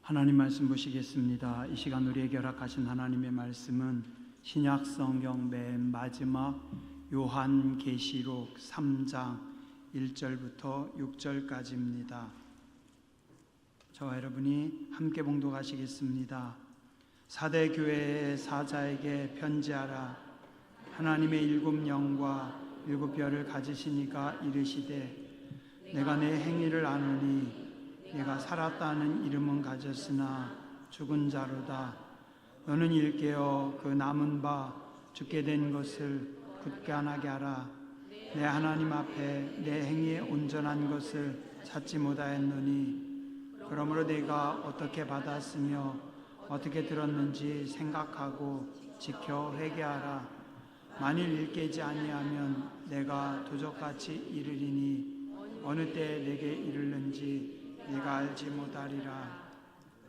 하나님 말씀 보시겠습니다. 이 시간 우리에게 허락하신 하나님의 말씀은 신약 성경 맨 마지막 요한계시록 3장 1절부터 6절까지입니다. 저와 여러분이 함께 봉독하시겠습니다. 사대 교회의 사자에게 편지하라. 하나님의 일곱 영과 일곱 별을 가지신 이가 이르시되 내가 내 행위를 아노니 내가 살았다는 이름은 가졌으나 죽은 자로다. 너는 일깨어 그 남은 바 죽게 된 것을 굳건하게 하라. 내 하나님 앞에 내 행위에 온전한 것을 찾지 못하였노니 그러므로 내가 어떻게 받았으며 어떻게 들었는지 생각하고 지켜 회개하라. 만일 일깨지 아니하면 내가 도적같이 이르리니 어느 때 내게 이르는지 네가 알지 못하리라.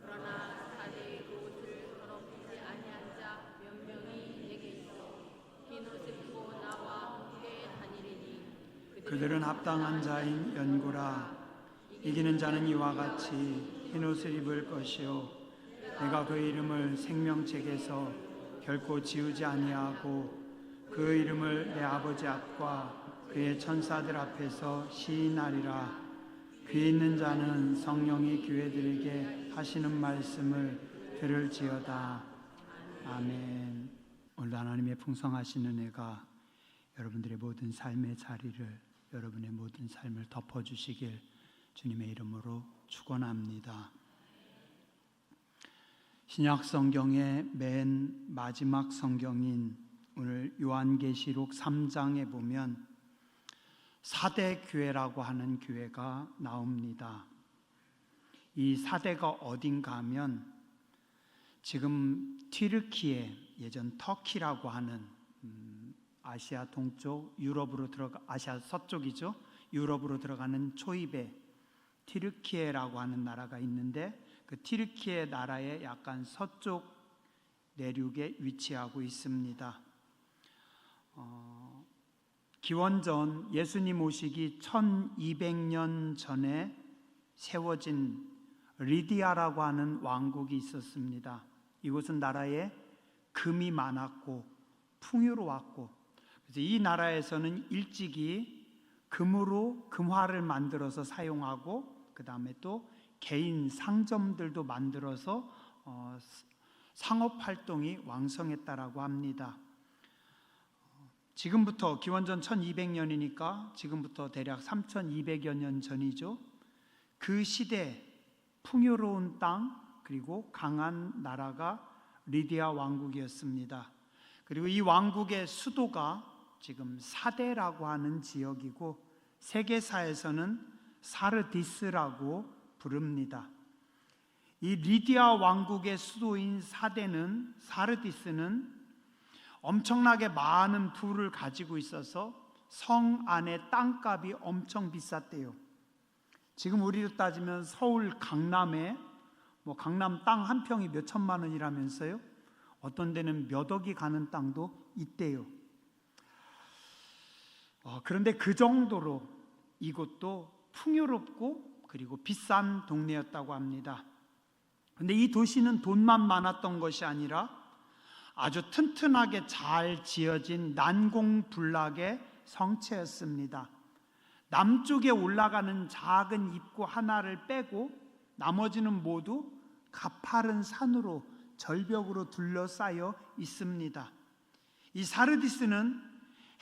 그러나 사대의 옷을 더럽히지 아니한 자 몇 명이 내게 있어 흰 옷을 입고 나와 함께 다니리니 그들은 합당한 자인 연구라. 이기는 자는 이와 같이 흰 옷을 입을 것이요 내가 그 이름을 생명책에서 결코 지우지 아니하고 그 이름을 내 아버지 앞과 그의 천사들 앞에서 시인하리라. 귀 있는 자는 성령이 교회들에게 하시는 말씀을 들을지어다. 아멘. 오늘 하나님의 풍성하신 은혜가 여러분들의 모든 삶의 자리를, 여러분의 모든 삶을 덮어주시길 주님의 이름으로 축원합니다. 신약 성경의 맨 마지막 성경인 오늘 요한계시록 3장에 보면 사대 교회라고 하는 교회가 나옵니다. 이 사대가 어딘가 하면 지금 튀르키예, 예전 터키라고 하는 아시아 동쪽, 아시아 서쪽이죠. 유럽으로 들어가는 초입에 튀르키예라고 하는 나라가 있는데 그 튀르키예 나라의 약간 서쪽 내륙에 위치하고 있습니다. 기원전 예수님 오시기 1200년 전에 세워진 리디아라고 하는 왕국이 있었습니다. 이곳은 나라에 금이 많았고 풍요로웠고, 그래서 이 나라에서는 일찍이 금으로 금화를 만들어서 사용하고 그 다음에 또 개인 상점들도 만들어서 상업활동이 왕성했다라고 합니다. 지금부터 기원전 1200년이니까 지금부터 대략 3200여 년 전이죠. 그 시대 풍요로운 땅 그리고 강한 나라가 리디아 왕국이었습니다. 그리고 이 왕국의 수도가 지금 사데라고 하는 지역이고 세계사에서는 사르디스라고 부릅니다. 이 리디아 왕국의 수도인 사르디스는 엄청나게 많은 부를 가지고 있어서 성 안의 땅값이 엄청 비쌌대요. 지금 우리로 따지면 서울 강남에 강남 땅 한 평이 몇 천만 원이라면서요. 어떤 데는 몇 억이 가는 땅도 있대요. 그런데 그 정도로 이곳도 풍요롭고 그리고 비싼 동네였다고 합니다. 그런데 이 도시는 돈만 많았던 것이 아니라 아주 튼튼하게 잘 지어진 난공불락의 성체였습니다. 남쪽에 올라가는 작은 입구 하나를 빼고 나머지는 모두 가파른 산으로 절벽으로 둘러싸여 있습니다. 이 사르디스는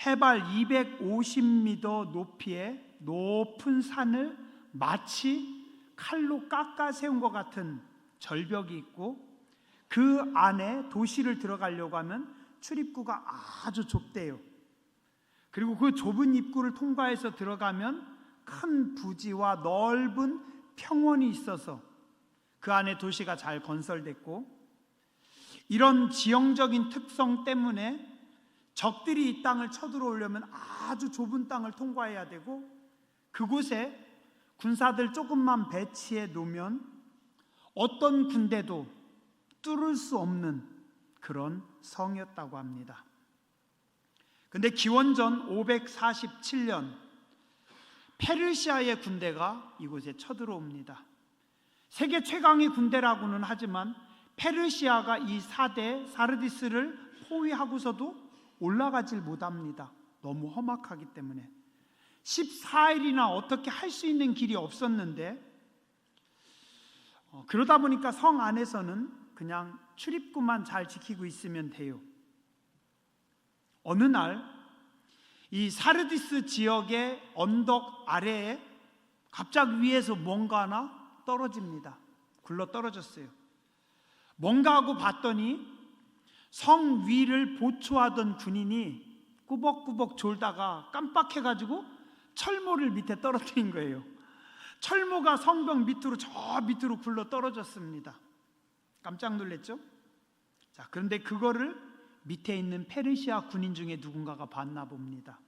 해발 250m 높이의 높은 산을 마치 칼로 깎아 세운 것 같은 절벽이 있고 그 안에 도시를 들어가려고 하면 출입구가 아주 좁대요. 그리고 그 좁은 입구를 통과해서 들어가면 큰 부지와 넓은 평원이 있어서 그 안에 도시가 잘 건설됐고, 이런 지형적인 특성 때문에 적들이 이 땅을 쳐들어오려면 아주 좁은 땅을 통과해야 되고, 그곳에 군사들 조금만 배치해 놓으면 어떤 군대도 뚫을 수 없는 그런 성이었다고 합니다. 그런데 기원전 547년 페르시아의 군대가 이곳에 쳐들어옵니다. 세계 최강의 군대라고는 하지만 페르시아가 이 4대 사르디스를 포위하고서도 올라가질 못합니다. 너무 험악하기 때문에 14일이나 어떻게 할 수 있는 길이 없었는데, 그러다 보니까 성 안에서는 그냥 출입구만 잘 지키고 있으면 돼요. 어느 날 이 사르디스 지역의 언덕 아래에 갑자기 위에서 뭔가 하나 떨어집니다. 굴러 떨어졌어요. 뭔가 하고 봤더니 성 위를 보초하던 군인이 꾸벅꾸벅 졸다가 깜빡해가지고 철모를 밑에 떨어뜨린 거예요. 철모가 성벽 밑으로, 저 밑으로 굴러 떨어졌습니다. 깜짝 놀랐죠? 자, 그런데 그거를 밑에 있는 페르시아 군인 중에 누군가가 봤나 봅니다.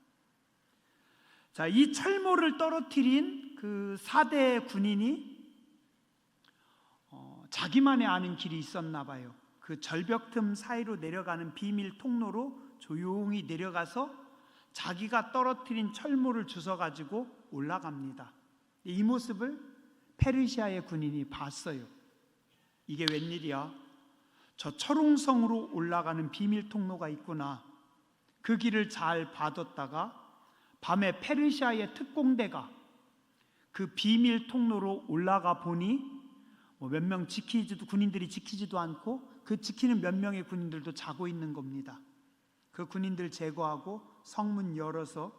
자, 이 철모를 떨어뜨린 그 4대 군인이 자기만의 아는 길이 있었나 봐요. 그 절벽 틈 사이로 내려가는 비밀 통로로 조용히 내려가서 자기가 떨어뜨린 철모를 주워가지고 올라갑니다. 이 모습을 페르시아의 군인이 봤어요. 이게 웬일이야? 저 철옹성으로 올라가는 비밀 통로가 있구나. 그 길을 잘 봐뒀다가 밤에 페르시아의 특공대가 그 비밀 통로로 올라가 보니 몇 명 군인들이 지키지도 않고 그 지키는 몇 명의 군인들도 자고 있는 겁니다. 그 군인들 제거하고 성문 열어서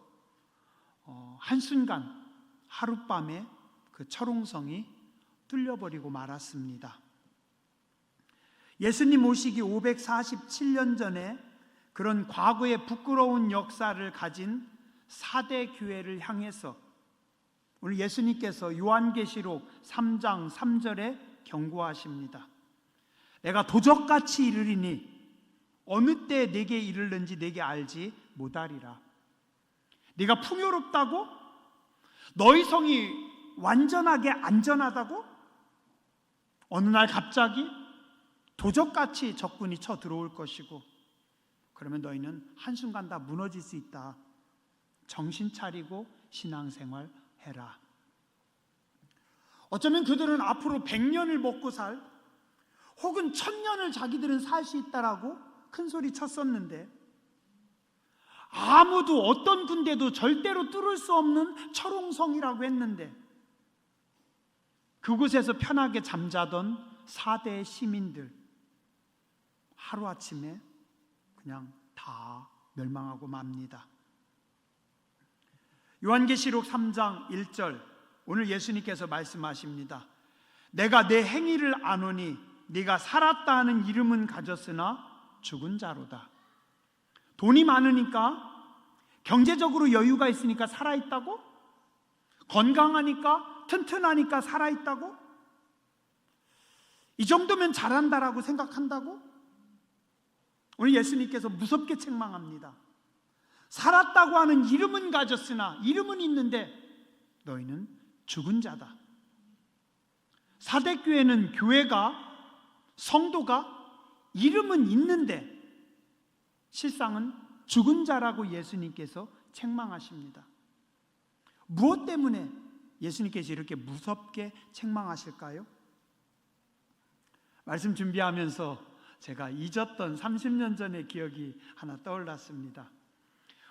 한순간 하룻밤에 그 철옹성이 뚫려버리고 말았습니다. 예수님 오시기 547년 전에 그런 과거의 부끄러운 역사를 가진 4대 교회를 향해서 오늘 예수님께서 요한계시록 3장 3절에 경고하십니다. 내가 도적같이 이르리니 어느 때 내게 이르는지 내게 알지 못하리라. 네가 풍요롭다고? 너희 성이 완전하게 안전하다고? 어느 날 갑자기 도적같이 적군이 쳐 들어올 것이고, 그러면 너희는 한순간 다 무너질 수 있다. 정신 차리고 신앙생활 해라. 어쩌면 그들은 앞으로 100년을 먹고 살, 혹은 1000년을 자기들은 살 수 있다라고 큰 소리 쳤었는데, 아무도 어떤 군대도 절대로 뚫을 수 없는 철옹성이라고 했는데, 그곳에서 편하게 잠자던 4대 시민들 하루아침에 그냥 다 멸망하고 맙니다. 요한계시록 3장 1절, 오늘 예수님께서 말씀하십니다. 내가 내 행위를 아노니 네가 살았다 하는 이름은 가졌으나 죽은 자로다. 돈이 많으니까, 경제적으로 여유가 있으니까 살아있다고? 건강하니까, 튼튼하니까 살아있다고? 이 정도면 잘한다라고 생각한다고? 오늘 예수님께서 무섭게 책망합니다. 살았다고 하는 이름은 가졌으나, 이름은 있는데 너희는 죽은 자다. 4대 교회는 교회가, 성도가 이름은 있는데 실상은 죽은 자라고 예수님께서 책망하십니다. 무엇 때문에 예수님께서 이렇게 무섭게 책망하실까요? 말씀 준비하면서 제가 잊었던 30년 전의 기억이 하나 떠올랐습니다.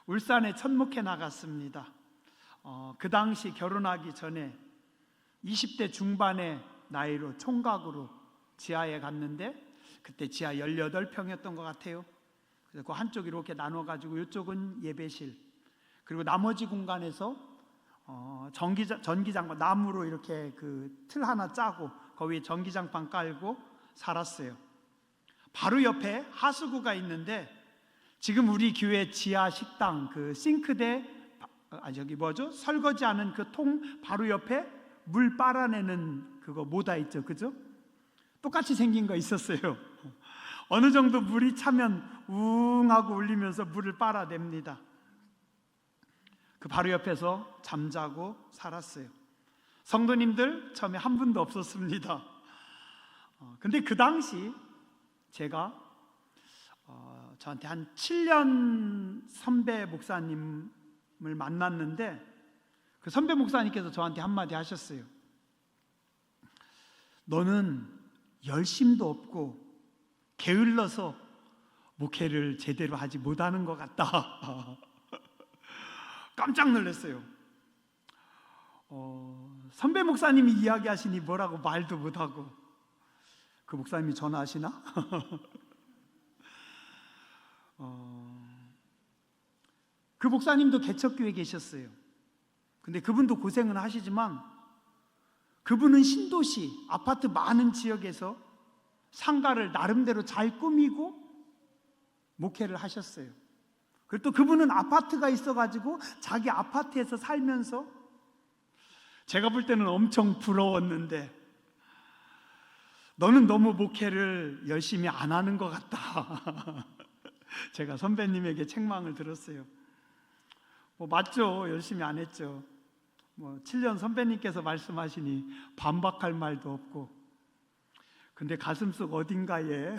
울산에 천목회 나갔습니다. 그 당시 결혼하기 전에 20대 중반의 나이로 총각으로 지하에 갔는데, 그때 지하 18평이었던 것 같아요. 그래서 그 한쪽 이렇게 나눠가지고 이쪽은 예배실, 그리고 나머지 공간에서 전기장판, 나무로 이렇게 그 틀 하나 짜고 거기에 전기장판 깔고 살았어요. 바로 옆에 하수구가 있는데, 지금 우리 교회 지하 식당 그 싱크대, 설거지하는 그 통 바로 옆에 물 빨아내는 그거 뭐다 있죠, 그죠? 똑같이 생긴 거 있었어요. 어느 정도 물이 차면 웅 하고 울리면서 물을 빨아냅니다. 그 바로 옆에서 잠자고 살았어요. 성도님들 처음에 한 분도 없었습니다. 근데 그 당시 제가 저한테 한 7년 선배 목사님을 만났는데, 그 선배 목사님께서 저한테 한마디 하셨어요. 너는 열심도 없고 게을러서 목회를 제대로 하지 못하는 것 같다. 깜짝 놀랐어요. 선배 목사님이 이야기하시니 뭐라고 말도 못하고, 그 목사님이 전화하시나? 그 목사님도 개척교회에 계셨어요. 근데 그분도 고생은 하시지만 그분은 신도시 아파트 많은 지역에서 상가를 나름대로 잘 꾸미고 목회를 하셨어요. 그리고 또 그분은 아파트가 있어가지고 자기 아파트에서 살면서, 제가 볼 때는 엄청 부러웠는데, 너는 너무 목회를 열심히 안 하는 것 같다. 제가 선배님에게 책망을 들었어요. 맞죠. 열심히 안 했죠. 7년 선배님께서 말씀하시니 반박할 말도 없고, 근데 가슴속 어딘가에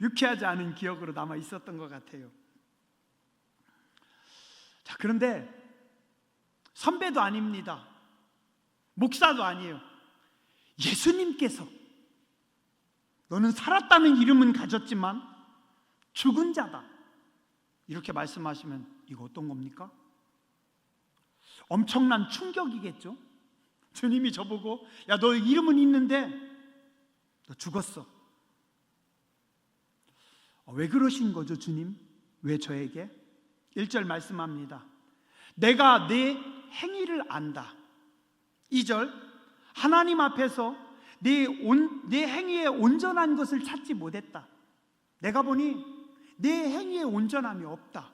유쾌하지 않은 기억으로 남아 있었던 것 같아요. 자, 그런데 선배도 아닙니다. 목사도 아니에요. 예수님께서 너는 살았다는 이름은 가졌지만 죽은 자다, 이렇게 말씀하시면 이거 어떤 겁니까? 엄청난 충격이겠죠. 주님이 저보고, 야, 너 이름은 있는데 너 죽었어. 왜 그러신 거죠, 주님? 왜 저에게? 1절 말씀합니다. 내가 내 행위를 안다. 2절, 하나님 앞에서 내 행위의 온전한 것을 찾지 못했다. 내가 보니 내 행위의 온전함이 없다.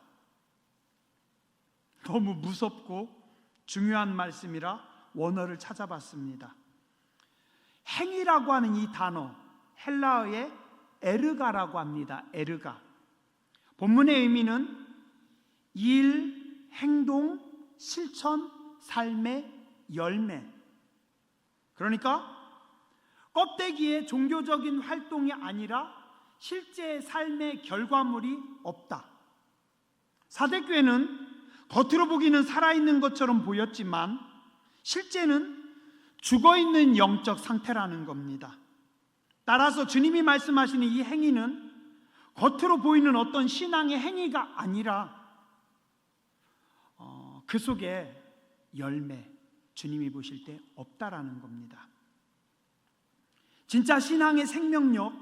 너무 무섭고 중요한 말씀이라 원어를 찾아봤습니다. 행위라고 하는 이 단어, 헬라어의 에르가라고 합니다. 에르가. 본문의 의미는 일, 행동, 실천, 삶의 열매. 그러니까 껍데기의 종교적인 활동이 아니라 실제 삶의 결과물이 없다. 사대교회는 겉으로 보기는 살아있는 것처럼 보였지만 실제는 죽어있는 영적 상태라는 겁니다. 따라서 주님이 말씀하시는 이 행위는 겉으로 보이는 어떤 신앙의 행위가 아니라 그 속에 열매, 주님이 보실 때 없다라는 겁니다. 진짜 신앙의 생명력,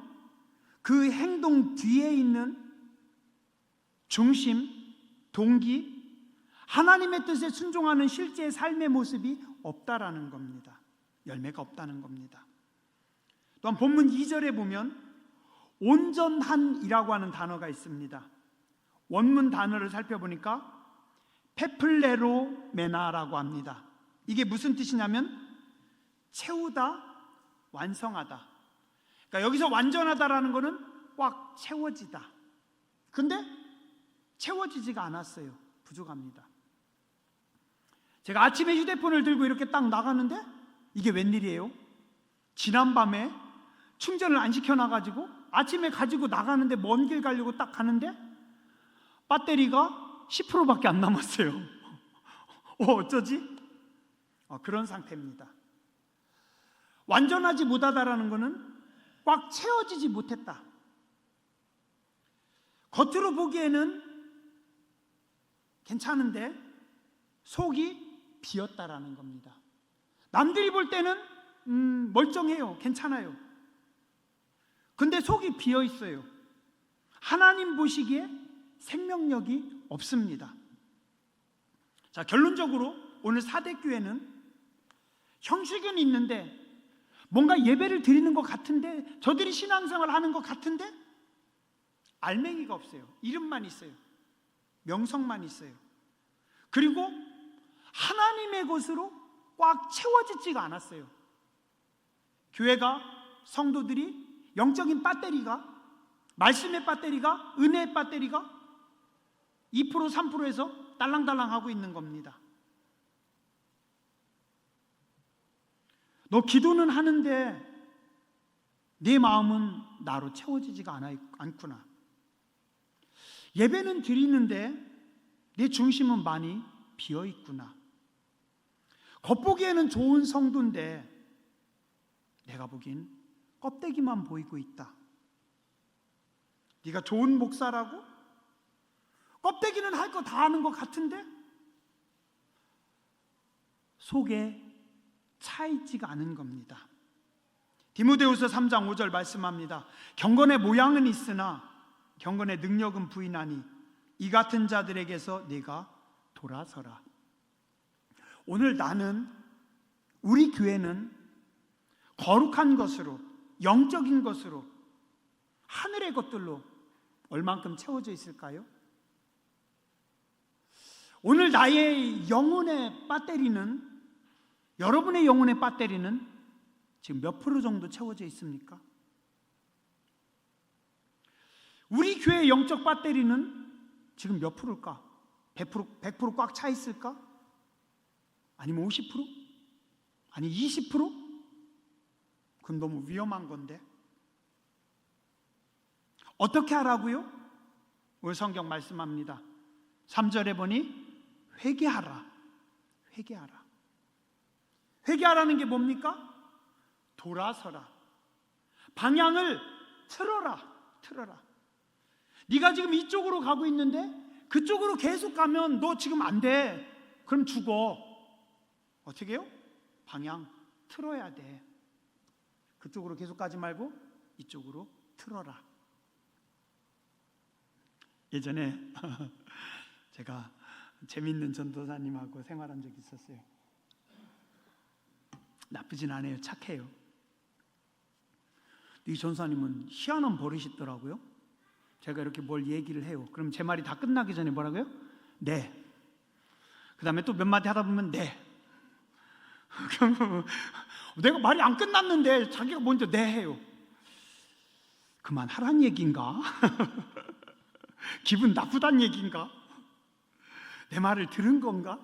그 행동 뒤에 있는 중심, 동기, 하나님의 뜻에 순종하는 실제의 삶의 모습이 없다라는 겁니다. 열매가 없다는 겁니다. 또한 본문 2절에 보면 온전한이라고 하는 단어가 있습니다. 원문 단어를 살펴보니까 페플레로메나라고 합니다. 이게 무슨 뜻이냐면 채우다, 완성하다. 그러니까 여기서 완전하다라는 것은 꽉 채워지다. 근데 채워지지가 않았어요. 부족합니다. 제가 아침에 휴대폰을 들고 이렇게 딱 나가는데 이게 웬일이에요? 지난밤에 충전을 안 시켜놔가지고 아침에 가지고 나가는데, 먼 길 가려고 딱 가는데 배터리가 10%밖에 안 남았어요. 어쩌지? 그런 상태입니다. 완전하지 못하다라는 것은 꽉 채워지지 못했다. 겉으로 보기에는 괜찮은데 속이 비었다라는 겁니다. 남들이 볼 때는 멀쩡해요. 괜찮아요. 근데 속이 비어 있어요. 하나님 보시기에 생명력이 없습니다. 자, 결론적으로 오늘 사대교회는 형식은 있는데, 뭔가 예배를 드리는 것 같은데, 저들이 신앙생활을 하는 것 같은데 알맹이가 없어요. 이름만 있어요. 명성만 있어요. 그리고 하나님의 것으로 꽉 채워지지가 않았어요. 교회가, 성도들이 영적인 배터리가, 말씀의 배터리가, 은혜의 배터리가 2%, 3%에서 딸랑딸랑하고 있는 겁니다. 너 기도는 하는데 네 마음은 나로 채워지지가 않구나. 예배는 드리는데 내 중심은 많이 비어 있구나. 겉보기에는 좋은 성도인데 내가 보기엔 껍데기만 보이고 있다. 네가 좋은 목사라고? 껍데기는 할 거 다 하는 것 같은데 속에 차 있지가 않은 겁니다. 디모데후서 3장 5절 말씀합니다. 경건의 모양은 있으나 경건의 능력은 부인하니 이 같은 자들에게서 네가 돌아서라. 오늘 나는, 우리 교회는 거룩한 것으로, 영적인 것으로, 하늘의 것들로 얼만큼 채워져 있을까요? 오늘 나의 영혼의 배터리는, 여러분의 영혼의 배터리는 지금 몇 프로 정도 채워져 있습니까? 우리 교회의 영적 배터리는 지금 몇 프로일까? 100% 꽉 차 있을까? 아니면 50%? 아니 20%? 그건 너무 위험한 건데. 어떻게 하라고요? 오늘 성경 말씀합니다. 3절에 보니 회개하라. 회개하라. 회개하라는 게 뭡니까? 돌아서라. 방향을 틀어라. 틀어라. 네가 지금 이쪽으로 가고 있는데 그쪽으로 계속 가면 너 지금 안 돼. 그럼 죽어. 어떻게 해요? 방향 틀어야 돼. 그쪽으로 계속 가지 말고 이쪽으로 틀어라. 예전에 제가 재밌는 전도사님하고 생활한 적이 있었어요. 나쁘진 않아요. 착해요. 이 전도사님은 희한한 버릇이 있더라고요. 제가 이렇게 뭘 얘기를 해요. 그럼 제 말이 다 끝나기 전에 뭐라고요? 네. 그 다음에 또 몇 마디 하다 보면 네. 내가 말이 안 끝났는데 자기가 먼저 네 해요. 그만하란 얘기인가? 기분 나쁘단 얘기인가? 내 말을 들은 건가?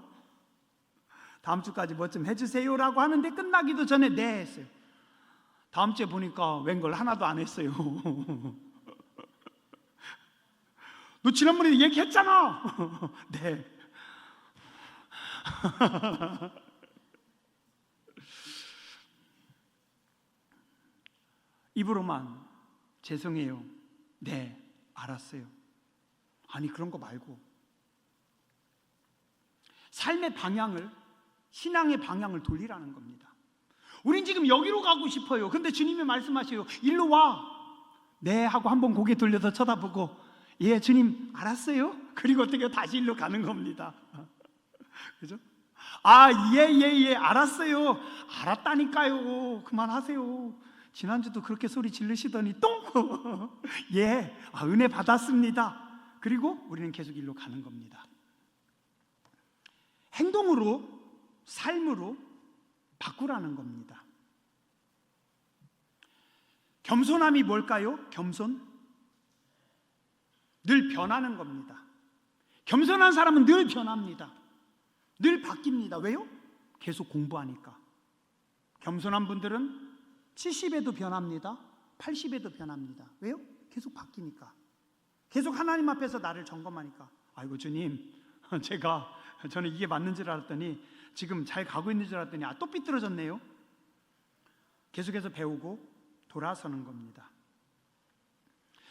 다음 주까지 뭐 좀 해주세요라고 하는데 끝나기도 전에 네 했어요. 다음 주에 보니까 웬걸 하나도 안 했어요. 너 지난번에 얘기했잖아. 네. 입으로만 죄송해요. 네, 알았어요. 아니 그런 거 말고 삶의 방향을, 신앙의 방향을 돌리라는 겁니다. 우린 지금 여기로 가고 싶어요. 근데 주님이 말씀하셔요. 일로 와. 네 하고 한번 고개 돌려서 쳐다보고 예 주님 알았어요. 그리고 어떻게 다시 일로 가는 겁니다. 그죠? 아 예 알았어요. 알았다니까요. 그만하세요. 지난주도 그렇게 소리 지르시더니 똥 예 은혜 받았습니다. 그리고 우리는 계속 일로 가는 겁니다. 행동으로, 삶으로 바꾸라는 겁니다. 겸손함이 뭘까요? 겸손? 늘 변하는 겁니다. 겸손한 사람은 늘 변합니다. 늘 바뀝니다. 왜요? 계속 공부하니까. 겸손한 분들은 70에도 변합니다. 80에도 변합니다. 왜요? 계속 바뀌니까. 계속 하나님 앞에서 나를 점검하니까. 아이고 주님, 저는 이게 맞는 줄 알았더니 지금 잘 가고 있는 줄 알았더니 또 삐뚤어졌네요. 계속해서 배우고 돌아서는 겁니다.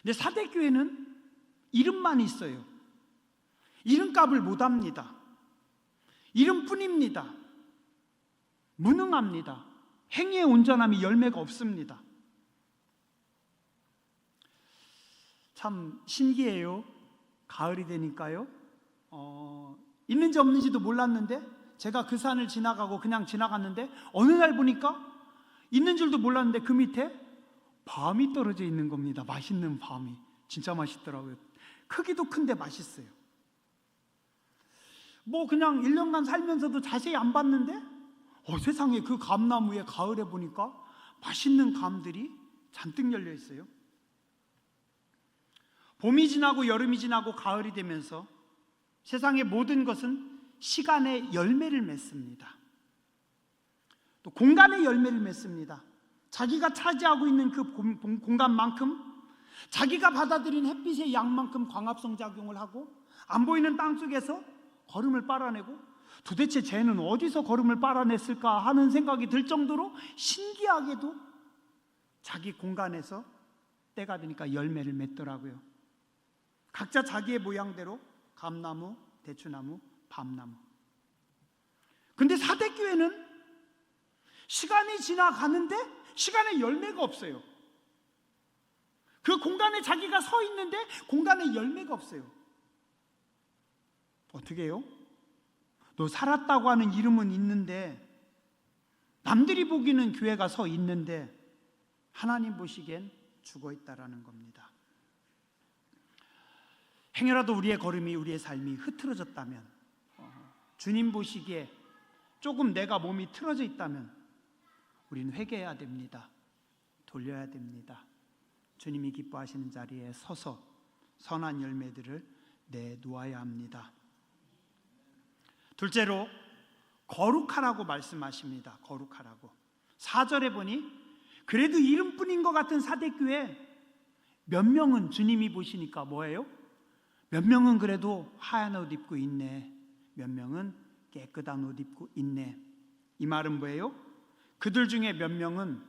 근데 사대교회는 이름만 있어요. 이름값을 못합니다. 이름뿐입니다. 무능합니다. 행위의 온전함이 열매가 없습니다. 참 신기해요. 가을이 되니까요. 있는지 없는지도 몰랐는데 제가 그 산을 지나가고 그냥 지나갔는데 어느 날 보니까 있는 줄도 몰랐는데 그 밑에 밤이 떨어져 있는 겁니다. 맛있는 밤이. 진짜 맛있더라고요. 크기도 큰데 맛있어요. 뭐 그냥 1년간 살면서도 자세히 안 봤는데 세상에 그 감나무에 가을에 보니까 맛있는 감들이 잔뜩 열려 있어요. 봄이 지나고 여름이 지나고 가을이 되면서 세상의 모든 것은 시간의 열매를 맺습니다. 또 공간의 열매를 맺습니다. 자기가 차지하고 있는 그 공간만큼, 자기가 받아들인 햇빛의 양만큼 광합성 작용을 하고 안 보이는 땅 속에서 거름을 빨아내고 도대체 쟤는 어디서 거름을 빨아냈을까 하는 생각이 들 정도로 신기하게도 자기 공간에서 때가 되니까 열매를 맺더라고요. 각자 자기의 모양대로 감나무, 대추나무, 밤나무. 근데 사대교회는 시간이 지나가는데 시간에 열매가 없어요. 그 공간에 자기가 서 있는데 공간에 열매가 없어요. 어떻게 해요? 너 살았다고 하는 이름은 있는데, 남들이 보기는 교회가 서 있는데 하나님 보시기엔 죽어 있다라는 겁니다. 행여라도 우리의 걸음이, 우리의 삶이 흐트러졌다면, 주님 보시기에 조금 내가 몸이 틀어져 있다면 우리는 회개해야 됩니다. 돌려야 됩니다. 주님이 기뻐하시는 자리에 서서 선한 열매들을 내놓아야 합니다. 둘째로 거룩하라고 말씀하십니다. 거룩하라고. 4절에 보니 그래도 이름뿐인 것 같은 사대교회 몇 명은 주님이 보시니까 뭐예요? 몇 명은 그래도 하얀 옷 입고 있네. 몇 명은 깨끗한 옷 입고 있네. 이 말은 뭐예요? 그들 중에 몇 명은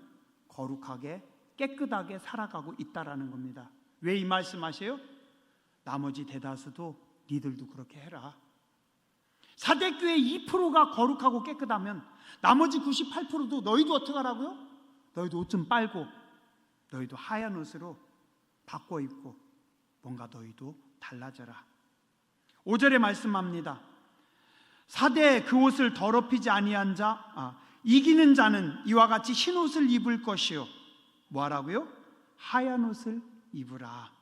거룩하게 깨끗하게 살아가고 있다라는 겁니다. 왜 이 말씀하세요? 나머지 대다수도 니들도 그렇게 해라. 사대교회 2%가 거룩하고 깨끗하면 나머지 98%도 너희도 어떻게 하라고요? 너희도 옷 좀 빨고 너희도 하얀 옷으로 바꿔 입고 뭔가 너희도 달라져라. 5절에 말씀합니다. 사대 그 옷을 더럽히지 아니한 자, 이기는 자는 이와 같이 흰 옷을 입을 것이요. 뭐 하라고요? 하얀 옷을 입으라.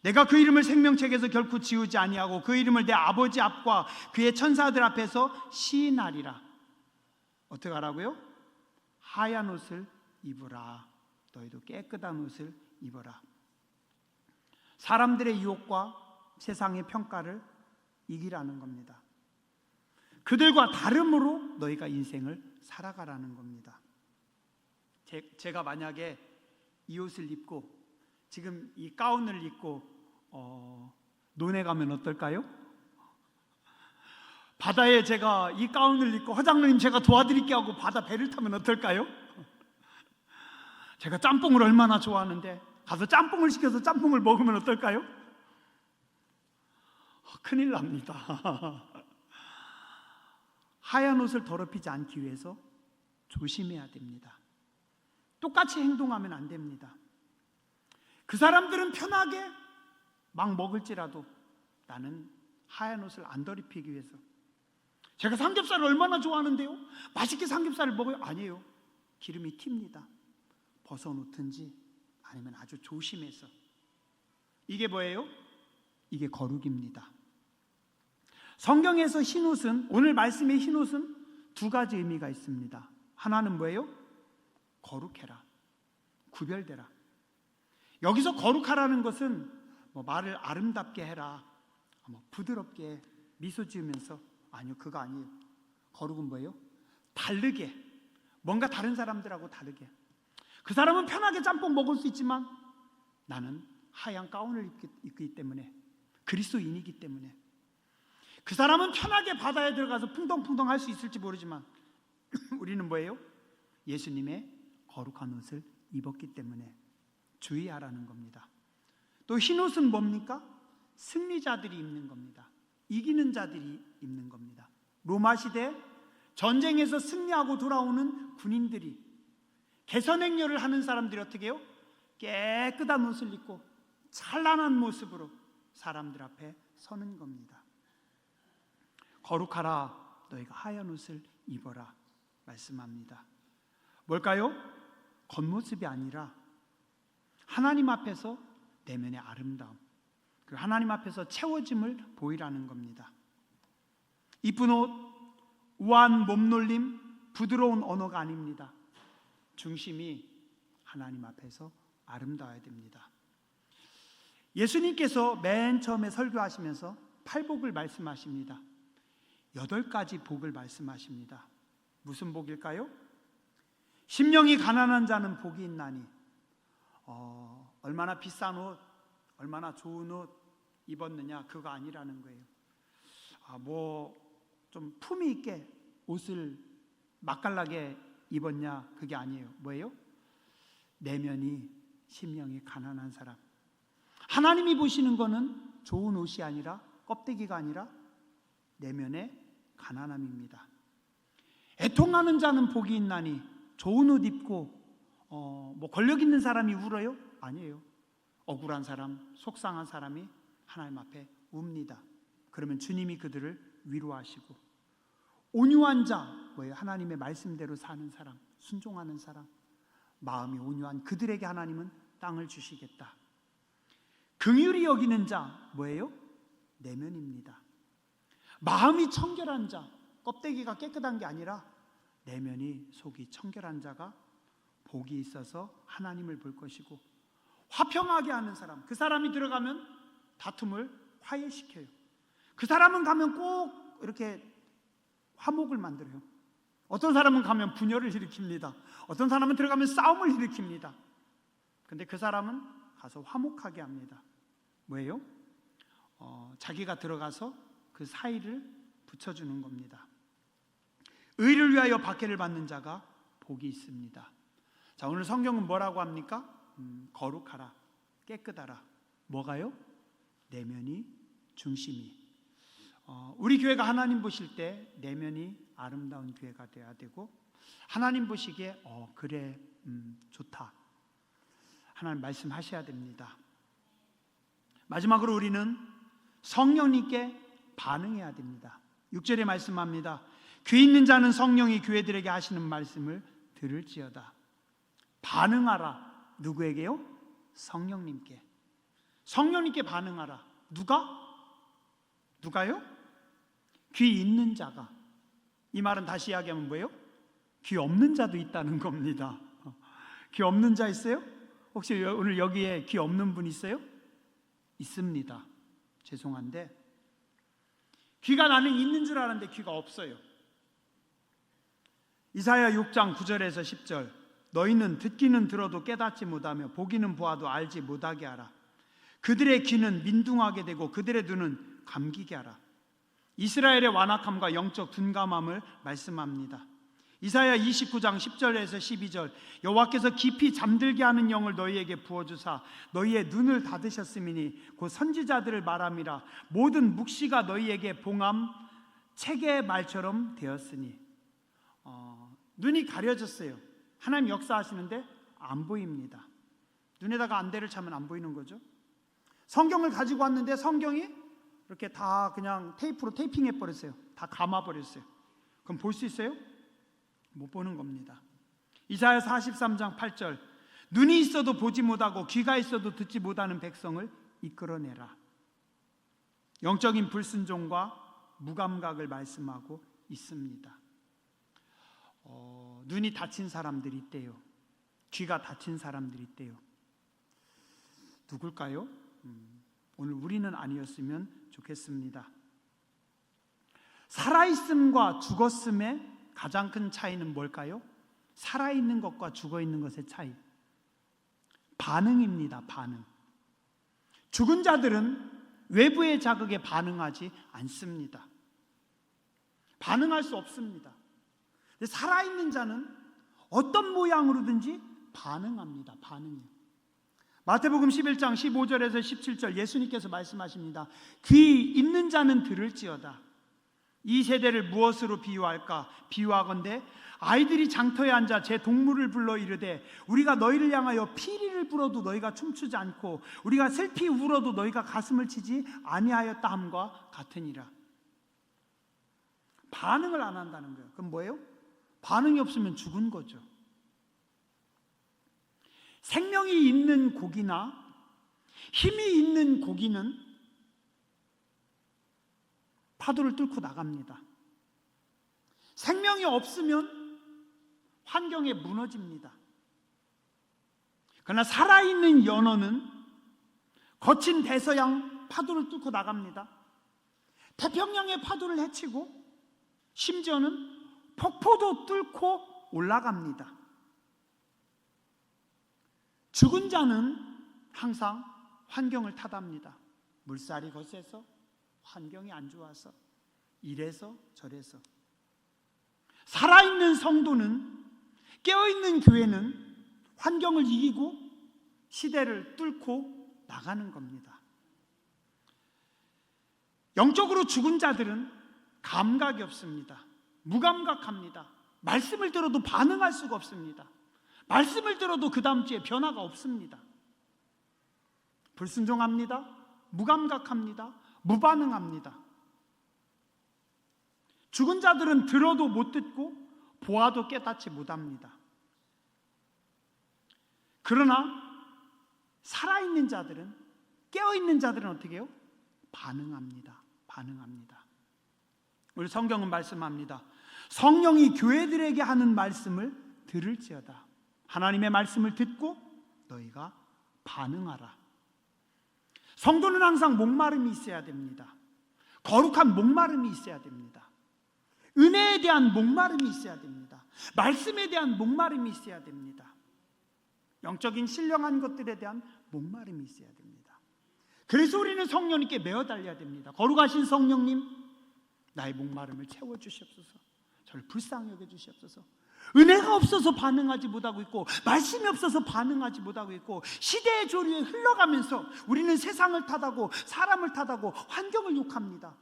내가 그 이름을 생명책에서 결코 지우지 아니하고 그 이름을 내 아버지 앞과 그의 천사들 앞에서 시인하리라. 어떻게 하라고요? 하얀 옷을 입으라. 너희도 깨끗한 옷을 입어라. 사람들의 유혹과 세상의 평가를 이기라는 겁니다. 그들과 다름으로 너희가 인생을 살아가라는 겁니다. 제가 만약에 이 옷을 입고 지금 이 가운을 입고 논에 가면 어떨까요? 바다에 제가 이 가운을 입고 화장님 제가 도와드릴게 하고 바다 배를 타면 어떨까요? 제가 짬뽕을 얼마나 좋아하는데 가서 짬뽕을 시켜서 짬뽕을 먹으면 어떨까요? 큰일 납니다. 하얀 옷을 더럽히지 않기 위해서 조심해야 됩니다. 똑같이 행동하면 안 됩니다. 그 사람들은 편하게 막 먹을지라도 나는 하얀 옷을 안 더럽히기 위해서. 제가 삼겹살을 얼마나 좋아하는데요? 맛있게 삼겹살을 먹어요? 아니에요. 기름이 튑니다. 벗어놓든지 아니면 아주 조심해서. 이게 뭐예요? 이게 거룩입니다. 성경에서 흰옷은, 오늘 말씀의 흰옷은 두 가지 의미가 있습니다. 하나는 뭐예요? 거룩해라, 구별되라. 여기서 거룩하라는 것은 뭐 말을 아름답게 해라, 뭐 부드럽게 미소 지으면서, 아니요, 그거 아니에요. 거룩은 뭐예요? 다르게, 뭔가 다른 사람들하고 다르게. 그 사람은 편하게 짬뽕 먹을 수 있지만 나는 하얀 가운을 입기 때문에, 그리스도인이기 때문에. 그 사람은 편하게 바다에 들어가서 풍덩풍덩 할 수 있을지 모르지만 우리는 뭐예요? 예수님의 거룩한 옷을 입었기 때문에 주의하라는 겁니다. 또 흰옷은 뭡니까? 승리자들이 입는 겁니다. 이기는 자들이 입는 겁니다. 로마 시대 전쟁에서 승리하고 돌아오는 군인들이, 개선행렬을 하는 사람들이 어떻게 해요? 깨끗한 옷을 입고 찬란한 모습으로 사람들 앞에 서는 겁니다. 거룩하라, 너희가 하얀 옷을 입어라 말씀합니다. 뭘까요? 겉모습이 아니라 하나님 앞에서 내면의 아름다움, 그 하나님 앞에서 채워짐을 보이라는 겁니다. 이쁜 옷, 우아한 몸놀림, 부드러운 언어가 아닙니다. 중심이 하나님 앞에서 아름다워야 됩니다. 예수님께서 맨 처음에 설교하시면서 8복을 말씀하십니다. 8가지 복을 말씀하십니다. 무슨 복일까요? 심령이 가난한 자는 복이 있나니, 얼마나 비싼 옷, 얼마나 좋은 옷 입었느냐, 그거 아니라는 거예요. 뭐 좀 품위 있게 옷을 맛깔나게 입었냐, 그게 아니에요. 뭐예요? 내면이 심령이 가난한 사람. 하나님이 보시는 거는 좋은 옷이 아니라, 껍데기가 아니라 내면의 가난함입니다. 애통하는 자는 복이 있나니. 좋은 옷 입고 권력 있는 사람이 울어요? 아니에요. 억울한 사람, 속상한 사람이 하나님 앞에 웁니다. 그러면 주님이 그들을 위로하시고, 온유한 자, 뭐예요? 하나님의 말씀대로 사는 사람, 순종하는 사람, 마음이 온유한 그들에게 하나님은 땅을 주시겠다. 긍휼히 여기는 자, 뭐예요? 내면입니다. 마음이 청결한 자, 껍데기가 깨끗한 게 아니라 내면이, 속이 청결한 자가 복이 있어서 하나님을 볼 것이고, 화평하게 하는 사람, 그 사람이 들어가면 다툼을 화해시켜요. 그 사람은 가면 꼭 이렇게 화목을 만들어요. 어떤 사람은 가면 분열을 일으킵니다. 어떤 사람은 들어가면 싸움을 일으킵니다. 근데 그 사람은 가서 화목하게 합니다. 뭐예요? 자기가 들어가서 그 사이를 붙여주는 겁니다. 의를 위하여 박해를 받는 자가 복이 있습니다. 자, 오늘 성경은 뭐라고 합니까? 거룩하라, 깨끗하라. 뭐가요? 내면이, 중심이. 우리 교회가 하나님 보실 때 내면이 아름다운 교회가 되어야 되고, 하나님 보시기에 그래, 좋다, 하나님 말씀하셔야 됩니다. 마지막으로 우리는 성령님께 반응해야 됩니다. 6절에 말씀합니다. 귀 있는 자는 성령이 교회들에게 하시는 말씀을 들을지어다. 반응하라. 누구에게요? 성령님께. 성령님께 반응하라. 누가요? 귀 있는 자가. 이 말은 다시 이야기하면 뭐예요? 귀 없는 자도 있다는 겁니다. 귀 없는 자 있어요? 혹시 오늘 여기에 귀 없는 분 있어요? 있습니다. 죄송한데 귀가 나는 있는 줄 알았는데 귀가 없어요. 이사야 6장 9절에서 10절. 너희는 듣기는 들어도 깨닫지 못하며 보기는 보아도 알지 못하게 하라. 그들의 귀는 민둥하게 되고 그들의 눈은 감기게 하라. 이스라엘의 완악함과 영적 둔감함을 말씀합니다. 이사야 29장 10절에서 12절. 여호와께서 깊이 잠들게 하는 영을 너희에게 부어주사 너희의 눈을 닫으셨음이니 곧 선지자들을 말함이라. 모든 묵시가 너희에게 봉함 책의 말처럼 되었으니. 눈이 가려졌어요. 하나님 역사하시는데 안 보입니다. 눈에다가 안대를 차면 안 보이는 거죠. 성경을 가지고 왔는데 성경이 이렇게 다 그냥 테이프로 테이핑해 버렸어요. 다 감아 버렸어요. 그럼 볼 수 있어요? 못 보는 겁니다. 이사야 43장 8절. 눈이 있어도 보지 못하고 귀가 있어도 듣지 못하는 백성을 이끌어내라. 영적인 불순종과 무감각을 말씀하고 있습니다. 눈이 닫힌 사람들이 있대요. 귀가 닫힌 사람들이 있대요. 누굴까요? 오늘 우리는 아니었으면 좋겠습니다. 살아있음과 죽었음의 가장 큰 차이는 뭘까요? 살아있는 것과 죽어있는 것의 차이. 반응입니다. 반응. 죽은 자들은 외부의 자극에 반응하지 않습니다. 반응할 수 없습니다. 살아있는 자는 어떤 모양으로든지 반응합니다. 반응해요. 마태복음 11장 15절에서 17절 예수님께서 말씀하십니다. 귀 있는 자는 들을지어다. 이 세대를 무엇으로 비유할까? 비유하건대 아이들이 장터에 앉아 제 동물을 불러 이르되 우리가 너희를 향하여 피리를 불어도 너희가 춤추지 않고 우리가 슬피 울어도 너희가 가슴을 치지 아니하였다 함과 같으니라. 반응을 안 한다는 거예요. 그럼 뭐예요? 반응이 없으면 죽은 거죠. 생명이 있는 고기나 힘이 있는 고기는 파도를 뚫고 나갑니다. 생명이 없으면 환경에 무너집니다. 그러나 살아있는 연어는 거친 대서양 파도를 뚫고 나갑니다. 태평양의 파도를 헤치고 심지어는 폭포도 뚫고 올라갑니다. 죽은 자는 항상 환경을 탓합니다. 물살이 거세서, 환경이 안 좋아서, 이래서 저래서. 살아있는 성도는, 깨어있는 교회는 환경을 이기고 시대를 뚫고 나가는 겁니다. 영적으로 죽은 자들은 감각이 없습니다. 무감각합니다. 말씀을 들어도 반응할 수가 없습니다. 말씀을 들어도 그 다음 주에 변화가 없습니다. 불순종합니다. 무감각합니다. 무반응합니다. 죽은 자들은 들어도 못 듣고 보아도 깨닫지 못합니다. 그러나 살아있는 자들은, 깨어있는 자들은 어떻게 해요? 반응합니다. 반응합니다. 우리 성경은 말씀합니다. 성령이 교회들에게 하는 말씀을 들을지어다. 하나님의 말씀을 듣고 너희가 반응하라. 성도는 항상 목마름이 있어야 됩니다. 거룩한 목마름이 있어야 됩니다. 은혜에 대한 목마름이 있어야 됩니다. 말씀에 대한 목마름이 있어야 됩니다. 영적인 신령한 것들에 대한 목마름이 있어야 됩니다. 그래서 우리는 성령님께 매어 달려야 됩니다. 거룩하신 성령님, 나의 목마름을 채워주시옵소서. 저를 불쌍히 여겨주시옵소서. 은혜가 없어서 반응하지 못하고 있고, 말씀이 없어서 반응하지 못하고 있고, 시대의 조류에 흘러가면서 우리는 세상을 탓하고 사람을 탓하고 환경을 욕합니다.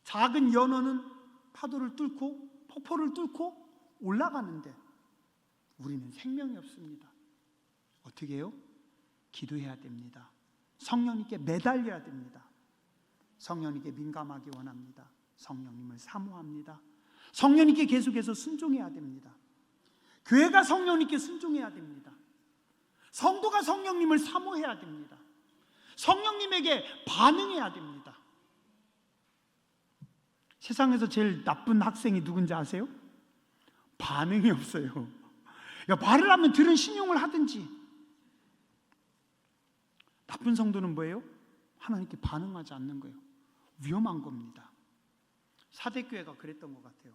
작은 연어는 파도를 뚫고 폭포를 뚫고 올라가는데 우리는 생명이 없습니다. 어떻게 해요? 기도해야 됩니다. 성령님께 매달려야 됩니다. 성령님께 민감하기 원합니다. 성령님을 사모합니다. 성령님께 계속해서 순종해야 됩니다. 교회가 성령님께 순종해야 됩니다. 성도가 성령님을 사모해야 됩니다. 성령님에게 반응해야 됩니다. 세상에서 제일 나쁜 학생이 누군지 아세요? 반응이 없어요. 말을 하면 들은 신용을 하든지. 나쁜 성도는 뭐예요? 하나님께 반응하지 않는 거예요. 위험한 겁니다. 사대교회가 그랬던 것 같아요.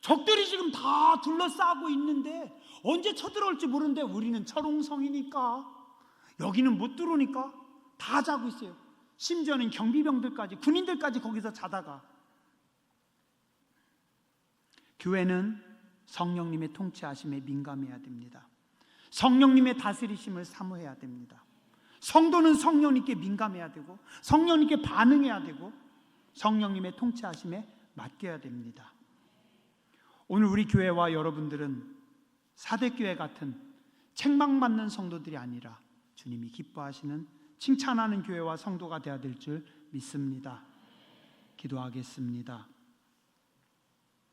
적들이 지금 다 둘러싸고 있는데 언제 쳐들어올지 모르는데 우리는 철옹성이니까, 여기는 못 들어오니까 다 자고 있어요. 심지어는 경비병들까지, 군인들까지 거기서 자다가. 교회는 성령님의 통치하심에 민감해야 됩니다. 성령님의 다스리심을 사모해야 됩니다. 성도는 성령님께 민감해야 되고 성령님께 반응해야 되고 성령님의 통치하심에 맡겨야 됩니다. 오늘 우리 교회와 여러분들은 사대교회 같은 책망받는 성도들이 아니라 주님이 기뻐하시는 칭찬하는 교회와 성도가 되어야 될 줄 믿습니다. 기도하겠습니다.